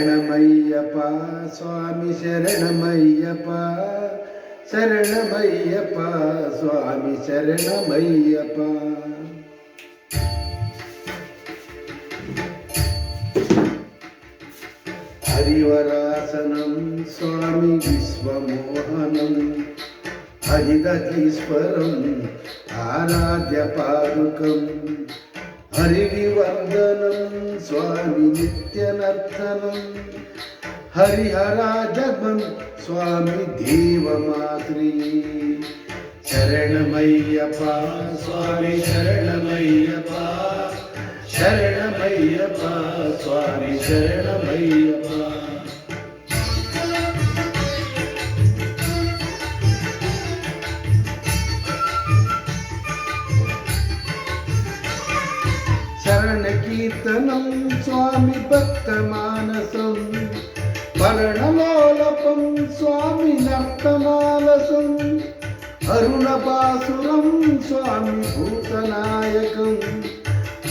శరణమయ్యప్ప స్వామి శరణమయ్యప్ప శరణమయ్యప్ప స్వామి శరణమయ్యప్ప. హరివరాసనం స్వామి విశ్వమోహనం హరిదతీశ్వరం ఆరాధ్య పాదుకం హరివివర్ధనం స్వామి నిత్యనర్తనం హరిహరాజగం స్వామి దేవమాత్రి. శరణమయ్యప్ప స్వామి శరణమయ్యప్ప శరణమయ్యప్ప స్వామి శరణమయ్యప్ప. శరణ కీర్తనం స్వామి భక్త మానసం మరణలోలపం స్వామి నర్తమాలసం అరుణపాసురం స్వామి భూతనాయకం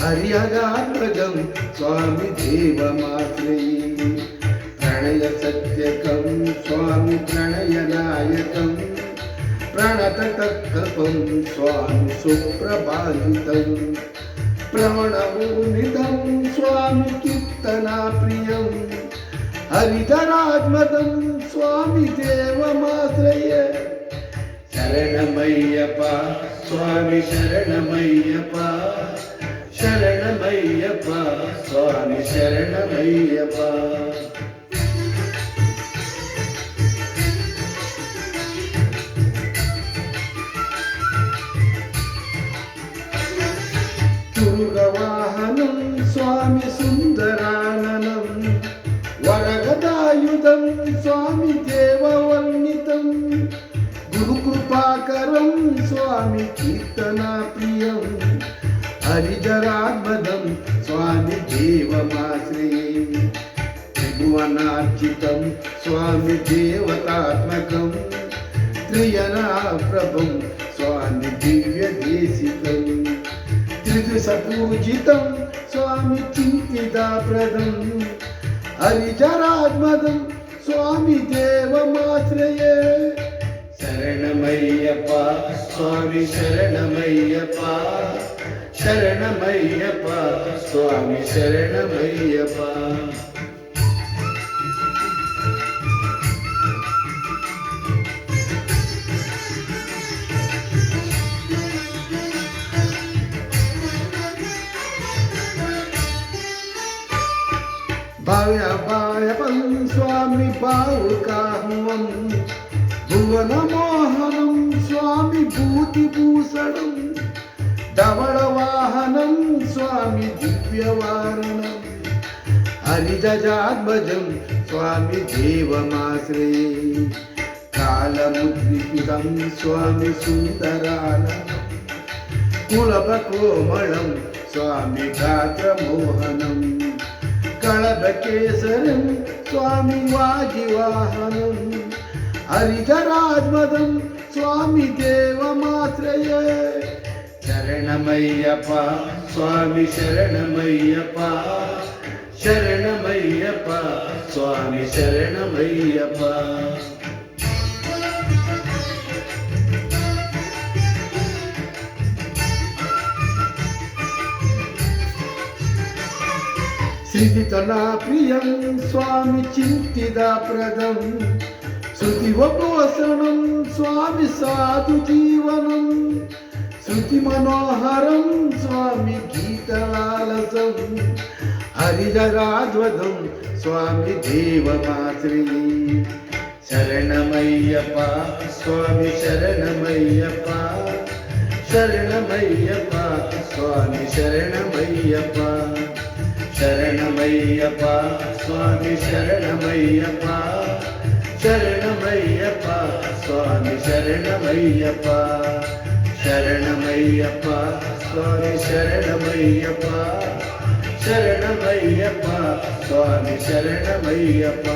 హరిహరాత్మజం స్వామి దేవమాశ్రయే. ప్రణయ సత్యకం స్వామి ప్రణయనాయకం ప్రణతకల్పం స్వామి సుప్రభావితం ప్రవణమూనిదం స్వామి కీర్తనా ప్రియం హరిధరాత్మదం స్వామి దేవమాశ్రయే. శరణమయ్యప్ప స్వామి శరణమయ్యప్ప శరణమయ్యప్ప స్వామి శరణమయ్యప్ప. తురుగవాహనం స్వామి సుందరాననం వరగదాయుధం స్వామి దేవవర్ణితం గురుకృపాకరం స్వామి కీర్తనా ప్రియం హరిధరాత్మదం స్వామి దేవమాశ్రయే. త్రిభువనార్చితం స్వామి దేవతాత్మకం త్రియనాప్రభం స్వామి దివ్యదేశికం త్రిదశపూజితం స్వామి చింతితాప్రదం హరిధరాత్మదం స్వామి దేవమాశ్రయే. శరణమయ్యప్ప స్వామి శరణమయ్యప్ప శరణమయ్యప్ప స్వామి శరణమయ్యప్ప. భవ్యభాయపం స్వామి భావుకాహ్వం భువనమోహనం స్వామి భూతిభూషణం ధవళవాహనం స్వామి దివ్యవారణం హరిజాధ్వజం స్వామి దేవమాశ్రయే. కాలముద్రిపితం స్వామి సుందరాననం కులపకోమళం స్వామి గాత్రమోహనం కళభకేసరం స్వామి వాజివాహనం హరిధరాత్మదం స్వామి దేవమాశ్రయే. శరణమయ్యప్ప స్వామి శరణమయ్యప్ప శరణమయ్యప్ప స్వామి శరణమయ్యప్ప. శ్రీతనా ప్రియం స్వామి చింతిదాప్రదం శృతివపోషణం స్వామి సాధు జీవనం శృతి మనోహరం స్వామి గీతలాలసం హరిధరాధ్వదం స్వామి దేవమాశ్రయే. శరణమయ్యప్ప స్వామి శరణమయ్యప్ప శరణమయ్యప్ప స్వామి శరణమయ్యప్ప శరణమయ్యప్ప స్వామి శరణమయ్యప్ప శరణమయ్యప్ప స్వామి శరణమయ్యప్ప శరణమయ్యప్ప స్వామి శరణమయ్యప్ప శరణమయ్యప్ప స్వామి శరణమయ్యప్ప.